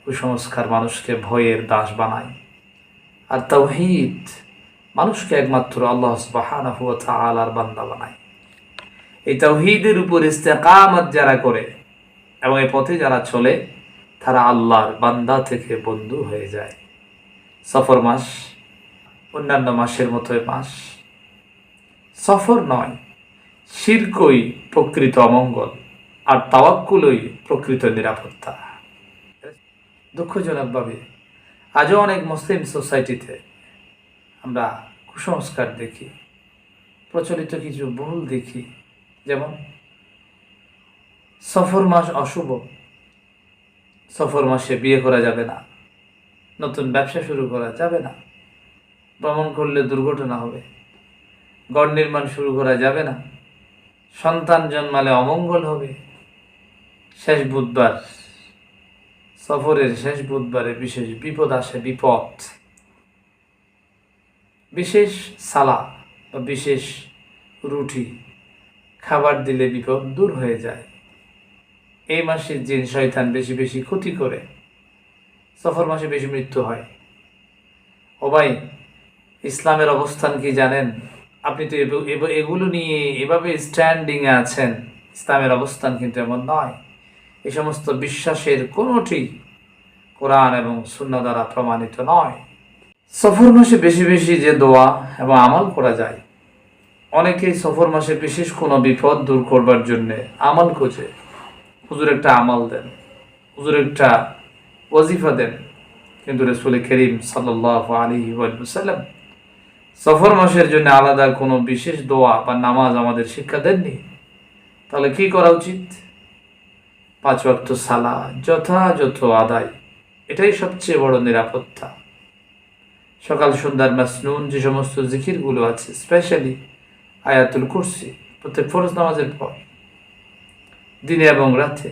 কুসংস্কার মানুষকে ভয়ের দাস বানায়, আর তাওহীদ মানুষকে একমাত্র আল্লাহ সুবহানাহু ওয়া তাআলার বান্দা বানায়। এই তাওহীদের উপর ইস্তেকামত যারা করে এবং এই পথে যারা চলে, তারা আল্লাহর বান্দা থেকে বন্ধু হয়ে যায়। সফর মাস অন্যান্য মাসের মতোই মাস, সফর নয়, শিরকই প্রকৃত অমঙ্গল, আর তাওয়াক্কুলই প্রকৃত নিরাপত্তা। দুঃখজনকভাবে আজও অনেক মুসলিম সোসাইটিতে আমরা কুসংস্কার দেখি, প্রচলিত কিছু ভুল দেখি। যেমন সফর মাস অশুভ, সফর মাসে বিয়ে করা যাবে না, নতুন ব্যবসা শুরু করা যাবে না, ভ্রমণ করলে দুর্ঘটনা হবে, গড় নির্মাণ শুরু করা যাবে না, সন্তান জন্মালে অমঙ্গল হবে, শেষ বুধবার, সফরের শেষ বুধবারে বিশেষ বিপদ আসে, বিপদ, বিশেষ সালা বা বিশেষ রুটি খাবার দিলে বিপদ দূর হয়ে যায়। এই মাসে জিন শয়তান বেশি বেশি ক্ষতি করে, সফর মাসে বেশি মৃত্যু হয়। ও ভাই, ইসলামের অবস্থান কি জানেন? আপনি তো এগুলো নিয়ে এভাবে স্ট্যান্ডিংয়ে আছেন, ইসলামের অবস্থান কিন্তু এমন নয়। এই সমস্ত বিশ্বাসের কোনোটি কোরআন এবং সুন্নাহ দ্বারা প্রমাণিত নয়। সফর মাসে বেশি বেশি যে দোয়া এবং আমল করা যায়, অনেকেই সফর মাসে বিশেষ কোনো বিপদ দূর করবার জন্য আমল খোঁজে। হুজুর একটা আমল দেন, হুজুর একটা ওয়াজিফা দেন, কিন্তু রাসূল করিম সাল্লাল্লাহু আলাইহি ওয়াসাল্লাম সফর মাসের জন্য আলাদা কোনো বিশেষ দোয়া বা নামাজ আমাদের শিক্ষা দেননি। তাহলে কি করা উচিত? 5 ওয়াক্ত সালাত যথাযথ আদায়, এটাই সবচেয়ে বড় নিরাপত্তা। সকাল সন্ধ্যার মাসনুন যে সমস্ত জিকিরগুলো আছে, স্পেশালি আয়াতুল কুরসি প্রত্যেক ফরজ নামাজের পর, দিনে এবং রাতে,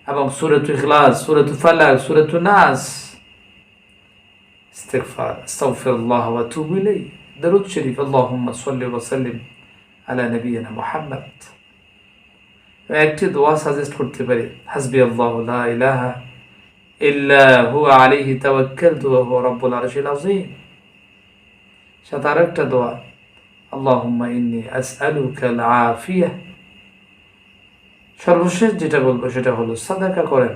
এবং সূরাতুল ইখলাস, সূরাতুল ফালাক, সূরাতুন নাস, ইস্তিগফার, আস্তাগফিরুল্লাহ ওয়া আতুবু ইলাইহি, দরুদ শরীফ, আল্লাহুম্মা সাল্লি ওয়া সাল্লিম আলা নবিয়িনা মুহাম্মদ। একটি দোয়া সাজেস্ট করতে পারি, হাসবি আল্লাহু লা ইলাহা ইল্লা হুয়া আলাইহি তাওয়াক্কালতু ওয়া হুয়া রাব্বুল আরশিল আযীম। সাথে আরেকটা দোয়া, আল্লাহুম্মা ইন্নী আসআলুকাল আফিয়াহ। সর্বশেষ যেটা বলবো সেটা হলো সাদাকা করেন।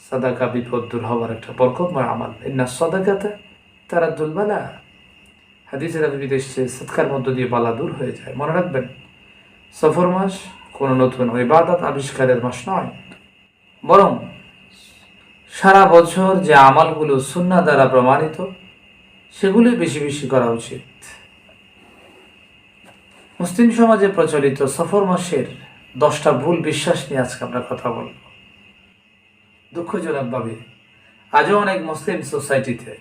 সাদাকা বিপদ দূর হওয়ার একটা বরকতময় আমল। ইন্না সাদাকাতা তারাদ্দুল বালা। হাদিসের নবীতে এসেছে সাদকার মধ্য দিয়ে বালা দূর হয়ে যায়। মনে রাখবেন, সফর মাস কোনো নতুন ইবাদত আবিষ্কারের মাস নয়, বরং সারা বছর যে আমলগুলো সুন্নাহ দ্বারা প্রমাণিত সেগুলোই বেশি বেশি করা উচিত। মুসলিম সমাজে প্রচলিত সফর মাসের 10টা ভুল বিশ্বাস নিয়ে আজকে আমরা কথা বলব। দুঃখজনকভাবে আজও অনেক মুসলিম সোসাইটিতে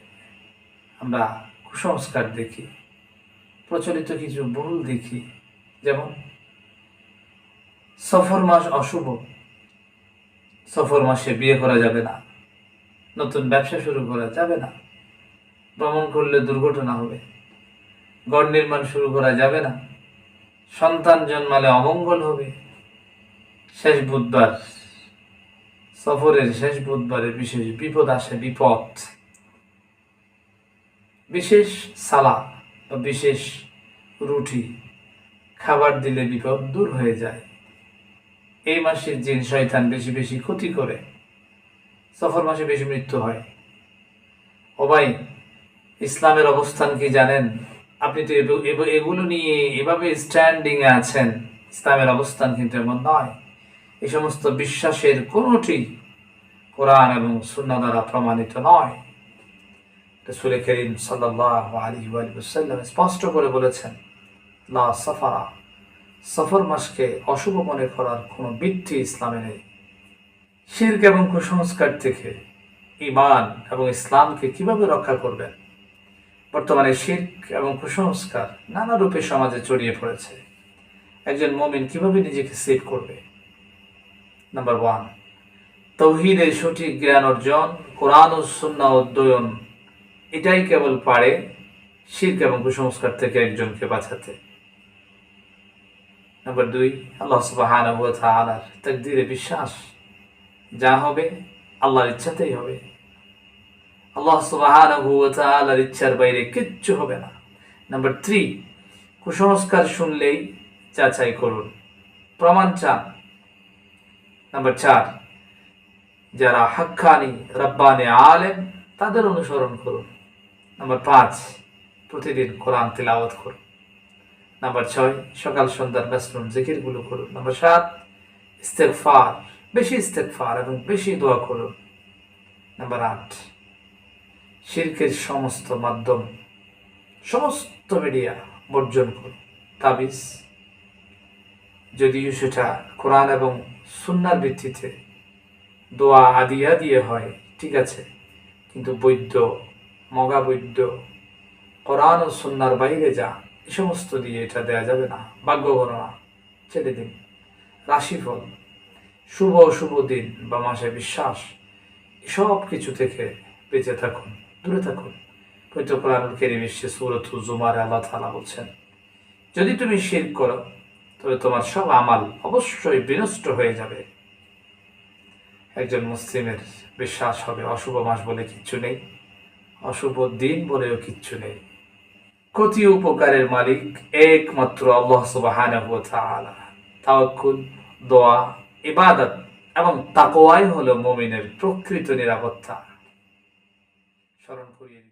আমরা কুসংস্কার দেখি, প্রচলিত কিছু ভুল দেখি। যেমন সফর মাস অশুভ, সফর মাসে বিয়ে করা যাবে না, নতুন ব্যবসা শুরু করা যাবে না, ভ্রমণ করলে দুর্ঘটনা হবে, গড় নির্মাণ শুরু করা যাবে না, সন্তান জন্মালে অমঙ্গল হবে, শেষ বুধবার, সফরের শেষ বুধবারে বিশেষ বিপদ আসে, বিপদ, বিশেষ সালা বা বিশেষ রুটি খাবার দিলে বিপদ দূর হয়ে যায়। এই মাসে জিন শয়তান বেশি বেশি ক্ষতি করে, সফর মাসে বেশি মৃত্যু হয়। ও ভাই, ইসলামের অবস্থান কি জানেন? আপনি তো এগুলো নিয়ে এভাবে স্ট্যান্ডিংয়ে আছেন, ইসলামের অবস্থান কিন্তু এমন নয়। এই সমস্ত বিশ্বাসের কোনোটি কোরআন এবং সুন্নাহ দ্বারা প্রমাণিত নয়। রাসূল করিম সাল্লাল্লাহু আলাইহি ওয়াসাল্লাম স্পষ্ট করে বলেছেন, লা সাফারা, সফর মাসকে অশুভ মনে করার কোনো ভিত্তি ইসলামে নেই। শিরক এবং কুসংস্কার থেকে ঈমান এবং ইসলামকে কিভাবে রক্ষা করবেন? বর্তমানে শিরক এবং কুসংস্কার নানা রূপে সমাজে ছড়িয়ে পড়েছে। একজন মুমিন কিভাবে নিজেকে সেভ করবে? নাম্বার 1, তাওহীদের সঠিক জ্ঞান অর্জন, কোরআন ও সুন্নাহ অধ্যয়ন, এটাই কেবল পারে শিরক এবং কুসংস্কার থেকে একজনকে বাঁচাতে। নাম্বার 2, আল্লাহ সুবহানাহু ওয়া তাআলার তাকদীরে বিশ্বাস, যা হবে আল্লাহর ইচ্ছাতেই হবে। আল্লাহ সুবহানাহু ওয়া তাআলার ইচ্ছার বাইরে কিচ্ছু হবে না। নাম্বার 3, কুসংস্কার শুনলেই যাচাই করুন, প্রমাণ চান। নাম্বার 4, যারা হাক্কানি রব্বানি আলেম তাদের অনুসরণ করুন। নাম্বার 5, প্রতিদিন কোরআন তিলাওয়াত করুন। নাম্বার 6, সকাল সন্ধ্যার মাসনুন জিকিরগুলো করুন। নাম্বার 7, ইস্তেগফার, বেশি ইস্তেগফার এবং বেশি দোয়া করুন। নাম্বার 8, শিরকের সমস্ত মাধ্যম, সমস্ত মিডিয়া বর্জন করুন। তাবিজ যদিও সেটা কোরআন এবং সুন্নার ভিত্তিতে দোয়া আদিয়া দিয়ে হয়, ঠিক আছে, কিন্তু বৈদ্য, মগা বৈদ্য, কোরআন ও সুন্নার বাইরে যা, এ সমস্ত দিয়ে এটা দেয়া যাবে না। ভাগ্য গণনা ছেড়ে দিন, রাশিফল, শুভ অশুভ দিন বা মাসে বিশ্বাস, এসব কিছু থেকে বেঁচে থাকুন, দূরে থাকুন। পবিত্র কোরআনুল কারীম সূরাত জুমারে আল্লাহ তাআলা বলছেন, যদি তুমি শিরক করো তবে তোমার সব আমাল অবশ্যই বিনষ্ট হয়ে যাবে। একজন মুসলিমের বিশ্বাস হবে অশুভ মাস বলে কিচ্ছু নেই, অশুভ দিন বলেও কিচ্ছু নেই। ক্ষতি উপকারের মালিক একমাত্র আল্লাহ সুবহানাহু ওয়া তাআলা। তাওয়াক্কুল, দোয়া, ইবাদত এবং তাকওয়াই হলো মুমিনের প্রকৃত নিরাপত্তা। স্মরণ করিয়ে